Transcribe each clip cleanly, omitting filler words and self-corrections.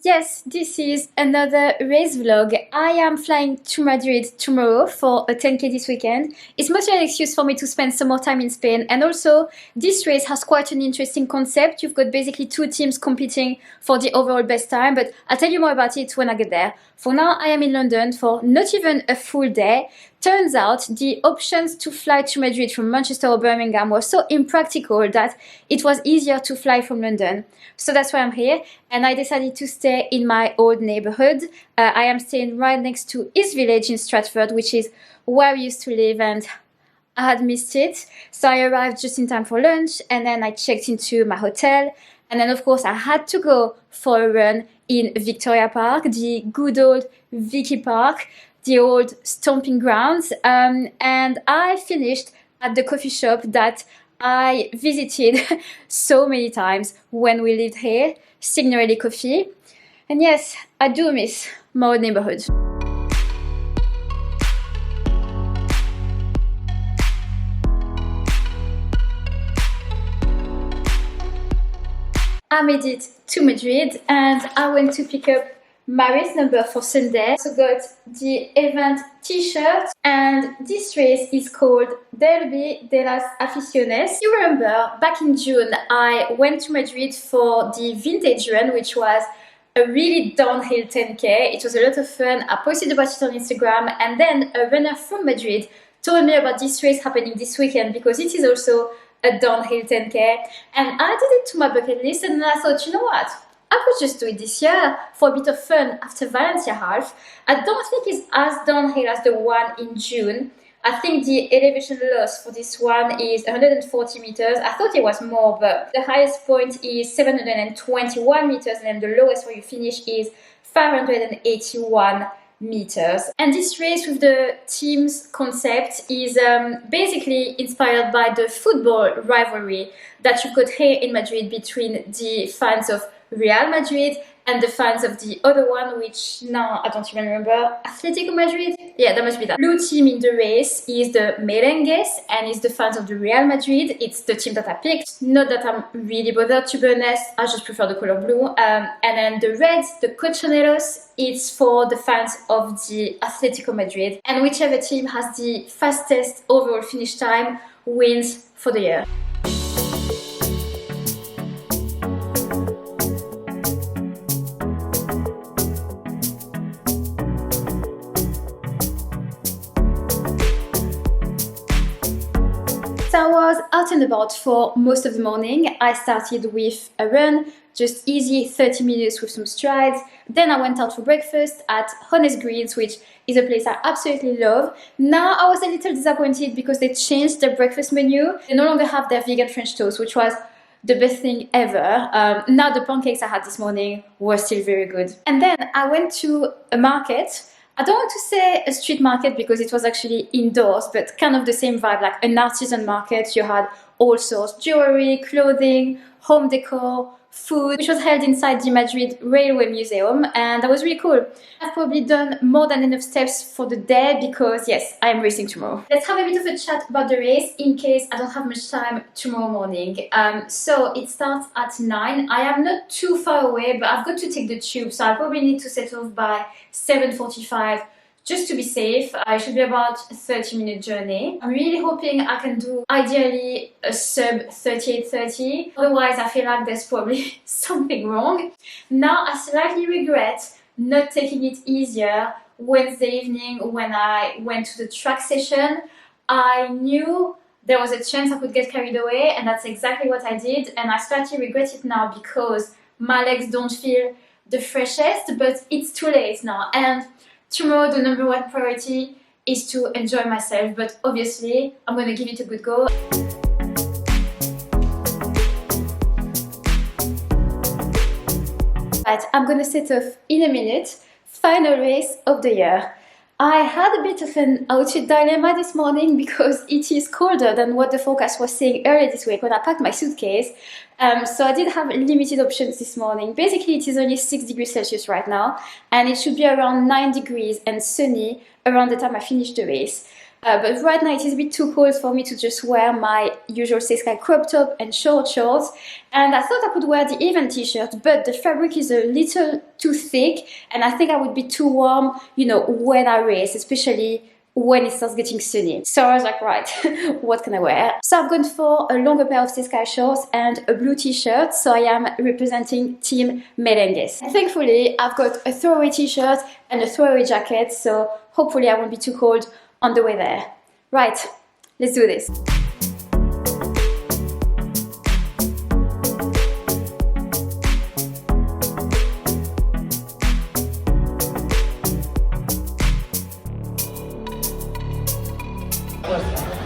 Yes, this is another race vlog. I am flying to Madrid tomorrow for a 10K this weekend. It's mostly an excuse for me to spend some more time in Spain, and also this race has quite an interesting concept. You've got basically two teams competing for the overall best time, but I'll tell you more about it when I get there. For now, I am in London for not even a full day. Turns out the options to fly to Madrid from Manchester or Birmingham were so impractical that it was easier to fly from London. So that's why I'm here, and I decided to stay in my old neighborhood. I am staying right next to East Village in Stratford, which is where we used to live, and I had missed it. So I arrived just in time for lunch, and then I checked into my hotel, and then of course I had to go for a run in Victoria Park, the good old Vicky Park, the old stomping grounds, and I finished at the coffee shop that I visited so many times when we lived here, Signorelli Coffee. And yes, I do miss my old neighborhood. I made it to Madrid and I went to pick up my race number for Sunday. So got the event t-shirt, and this race is called Derbi de Las Aficiones. You remember back in June I went to Madrid for the vintage run, which was a really downhill 10K. It was a lot of fun. I posted about it on Instagram, and then a runner from Madrid told me about this race happening this weekend because it is also a downhill 10K, and I did it to my bucket list, and then I thought, you know what? I could just do it this year for a bit of fun after Valencia half. I don't think it's as downhill as the one in June. I think the elevation loss for this one is 140 meters. I thought it was more, but the highest point is 721 meters, and then the lowest where you finish is 581 meters. And this race with the team's concept is basically inspired by the football rivalry that you've got here in Madrid between the fans of Real Madrid and the fans of the other one, which now I don't even remember. Atletico Madrid? Yeah, that must be that. Blue team in the race is the Merengues, and it's the fans of the Real Madrid. It's the team that I picked. Not that I'm really bothered, to be honest. I just prefer the color blue. And then the reds, the Cochoneros, it's for the fans of the Atletico Madrid. And whichever team has the fastest overall finish time wins for the year. So I was out and about for most of the morning. I started with a run, just easy 30 minutes with some strides. Then I went out for breakfast at Honest Greens, which is a place I absolutely love. Now I was a little disappointed because they changed their breakfast menu. They no longer have their vegan French toast, which was the best thing ever. Now the pancakes I had this morning were still very good. And then I went to a market. I don't want to say a street market because it was actually indoors, but kind of the same vibe, like an artisan market. You had all sorts, jewelry, clothing, home decor, food, which was held inside the Madrid Railway Museum, and that was really cool. I've probably done more than enough steps for the day because yes, I'm racing tomorrow. Let's have a bit of a chat about the race in case I don't have much time tomorrow morning. So it starts at 9. I am not too far away, but I've got to take the tube, so I probably need to set off by 7:45 just to be safe. I should be about a 30-minute journey. I'm really hoping I can do ideally a sub 38:30. Otherwise, I feel like there's probably something wrong. Now, I slightly regret not taking it easier Wednesday evening when I went to the track session. I knew there was a chance I could get carried away, and that's exactly what I did. And I slightly regret it now because my legs don't feel the freshest, but it's too late now. And tomorrow, the number one priority is to enjoy myself, but obviously, I'm going to give it a good go. But I'm going to set off in a minute. Final race of the year. I had a bit of an outfit dilemma this morning because it is colder than what the forecast was saying earlier this week when I packed my suitcase. So I did have limited options this morning. Basically, it is only 6 degrees Celsius right now, and it should be around 9 degrees and sunny around the time I finish the race. But right now it is a bit too cold for me to just wear my usual 6K crop top and short shorts, and I thought I could wear the event t-shirt, but the fabric is a little too thick and I think I would be too warm, you know, when I race, especially when it starts getting sunny. So I was like, right, what can I wear? So I've gone for a longer pair of 6K shorts and a blue t-shirt, so I am representing Team Merengues. And thankfully, I've got a throwaway t-shirt and a throwaway jacket, so hopefully I won't be too cold on the way there. Right, let's do this.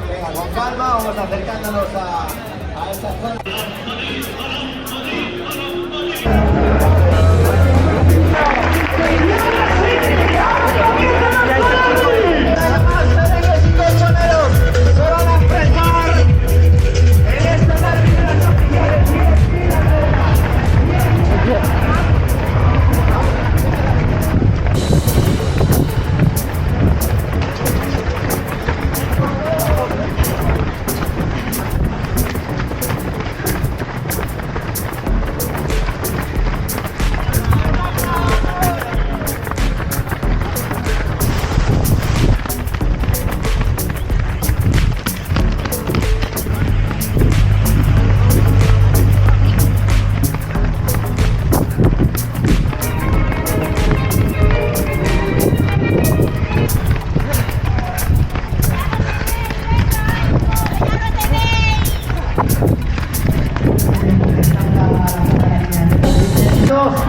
Venga, con calma, vamos acercándonos a esta zona. Se van a enfrentar en este derbi de las aficiones.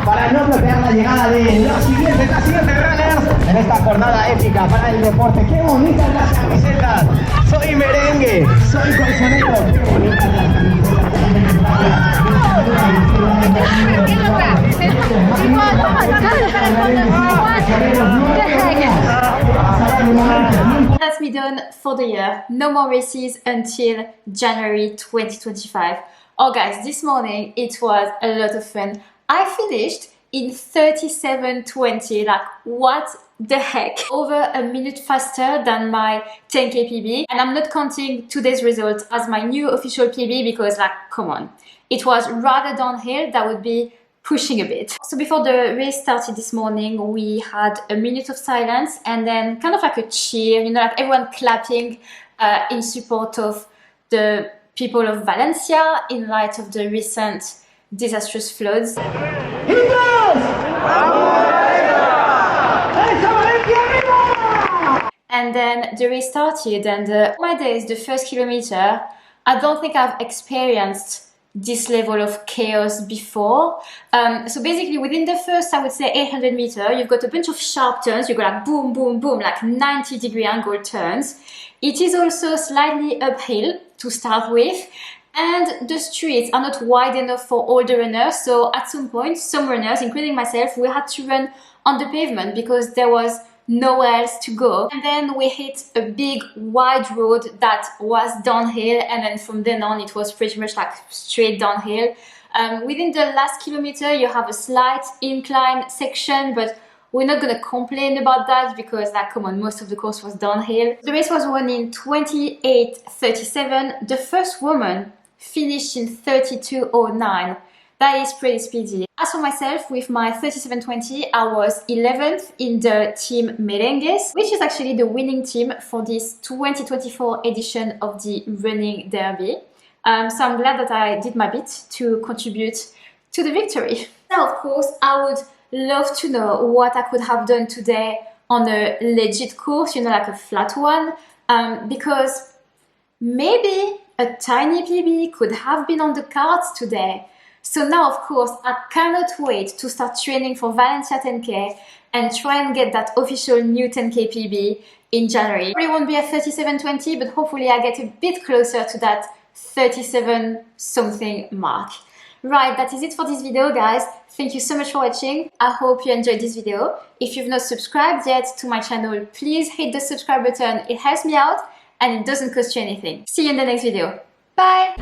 Para no bloquear la llegada de los siguientes runners en esta jornada épica para el deporte. ¡Qué bonitas las camisetas! Soy merengue, soy colchonero. ¡Qué bonitas las camisetas! That's me done for the year. No more races until January 2025. Oh guys, this morning it was a lot of fun. I finished in 37:20, like what the heck? Over a minute faster than my 10K PB, and I'm not counting today's result as my new official PB because, like, come on, it was rather downhill. That would be pushing a bit. So before the race started this morning, we had a minute of silence and then kind of like a cheer, you know, like everyone clapping in support of the people of Valencia in light of the recent disastrous floods. And then the race started, and my days, the first kilometer, I don't think I've experienced this level of chaos before. So basically within the first, I would say 800 meters, you've got a bunch of sharp turns. You go like boom, boom, boom, like 90-degree angle turns. It is also slightly uphill to start with, and the streets are not wide enough for all the runners. So at some point, some runners, including myself, we had to run on the pavement because there was nowhere else to go. And then we hit a big wide road that was downhill, and then from then on it was pretty much like straight downhill. Within the last kilometer you have a slight incline section, but we're not gonna complain about that because, like, come on, most of the course was downhill. The race was won in 28:37. The first woman finished in 32:09. That is pretty speedy. As for myself, with my 37:20, I was 11th in the Team Merengues, which is actually the winning team for this 2024 edition of the running derby. So I'm glad that I did my bit to contribute to the victory. Now, of course, I would love to know what I could have done today on a legit course, you know, like a flat one, because maybe a tiny PB could have been on the cards today. So now, of course, I cannot wait to start training for Valencia 10K and try and get that official new 10K PB in January. Probably won't be a 37:20, but hopefully I get a bit closer to that 37 something mark. Right, that is it for this video, guys. Thank you so much for watching. I hope you enjoyed this video. If you've not subscribed yet to my channel, please hit the subscribe button. It helps me out and it doesn't cost you anything. See you in the next video. Bye!